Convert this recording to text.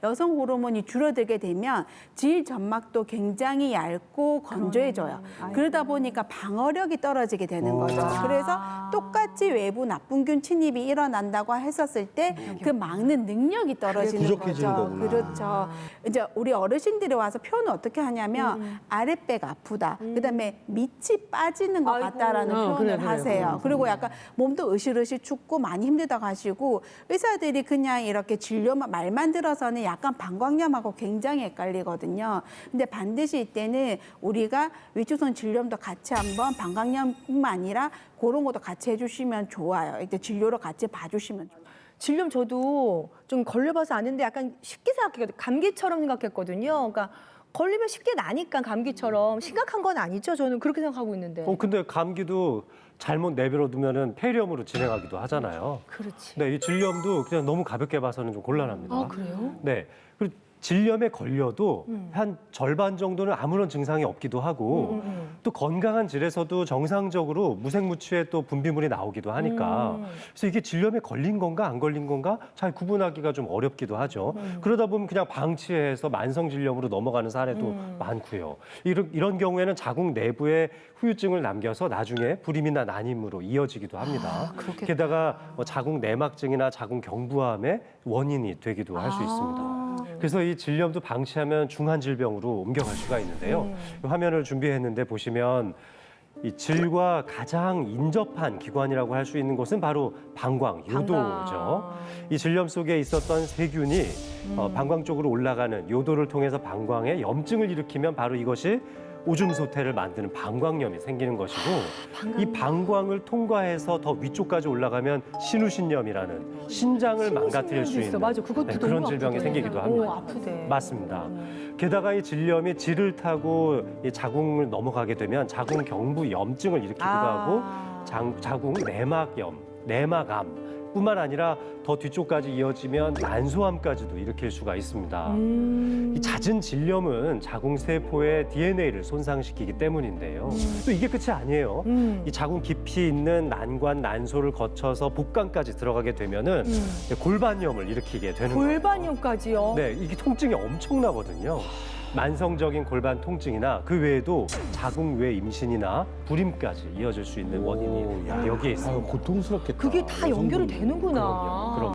여성 호르몬이 줄어들게 되면 질 점막도 굉장히 얇고 건조해져요. 그러다 보니까 방어력이 떨어지게 되는 거죠. 그래서 똑같이 외부 나쁜균 침입이 일어난다고 했었을 때 그 막는 능력이 떨어지는 부족해지는 거죠. 거구나. 그렇죠. 이제 우리 어르신들이 와서 표현을 어떻게 하냐면 아랫배가 아프다. 그다음에 밑이 빠지는 것 같다라는 표현을 하세요. 그리고 약간 몸도 으실으실 춥고 많이 힘들다고 하시고 의사들이 그냥 이렇게 진료만 말만 들어서는 약간 방광염하고 굉장히 헷갈리거든요. 근데 반드시 이때는 우리가 위축성 진료도 같이 한번 방광염뿐만 아니라 그런 것도 같이 해주시면 좋아요. 이때 진료로 같이 봐주시면 좋아요. 질염 저도 좀 걸려봐서 아는데 약간 쉽게 생각했거든요. 감기처럼 생각했거든요. 그러니까 걸리면 쉽게 나니까 감기처럼 심각한 건 아니죠. 저는 그렇게 생각하고 있는데. 근데 감기도 잘못 내버려두면은 폐렴으로 진행하기도 하잖아요. 그렇지. 네, 이 질염도 그냥 너무 가볍게 봐서는 좀 곤란합니다. 아, 그래요? 네. 그리고 질염에 걸려도 한 절반 정도는 아무런 증상이 없기도 하고 또 건강한 질에서도 정상적으로 무색무취의 또 분비물이 나오기도 하니까 그래서 이게 질염에 걸린 건가 안 걸린 건가 잘 구분하기가 좀 어렵기도 하죠. 그러다 보면 그냥 방치해서 만성 질염으로 넘어가는 사례도 많고요. 이런 경우에는 자궁 내부에 후유증을 남겨서 나중에 불임이나 난임으로 이어지기도 합니다. 게다가 뭐 자궁 내막증이나 자궁 경부암의 원인이 되기도 할 수 있습니다. 그래서 이 질염도 방치하면 중한 질병으로 옮겨갈 수가 있는데요. 화면을 준비했는데 보시면 이 질과 가장 인접한 기관이라고 할 수 있는 곳은 바로 방광, 요도죠. 이 질염 속에 있었던 세균이 방광 쪽으로 올라가는 요도를 통해서 방광에 염증을 일으키면 바로 이것이 오줌 소태를 만드는 방광염이 생기는 것이고 이 방광을 통과해서 더 위쪽까지 올라가면 신우신염이라는 신장을 망가뜨릴 수 있는 맞아, 그것도 네, 너무 그런 질병이 아프대. 생기기도 합니다. 오, 아프대. 맞습니다. 게다가 이 질염이 질을 타고 이 자궁을 넘어가게 되면 자궁 경부 염증을 일으키기도 하고 자궁 내막염, 내막암 뿐만 아니라 더 뒤쪽까지 이어지면 난소암까지도 일으킬 수가 있습니다. 이 잦은 질염은 자궁 세포의 DNA를 손상시키기 때문인데요. 또 이게 끝이 아니에요. 이 자궁 깊이 있는 난관, 난소를 거쳐서 복강까지 들어가게 되면은 골반염을 일으키게 되는 거예요. 골반염까지요? 네, 이게 통증이 엄청나거든요. 만성적인 골반 통증이나 그 외에도 자궁 외 임신이나 불임까지 이어질 수 있는 원인이 여기에 있습니다. 고통스럽겠다. 그게 다 연결이 여성분이. 되는구나. 그럼요.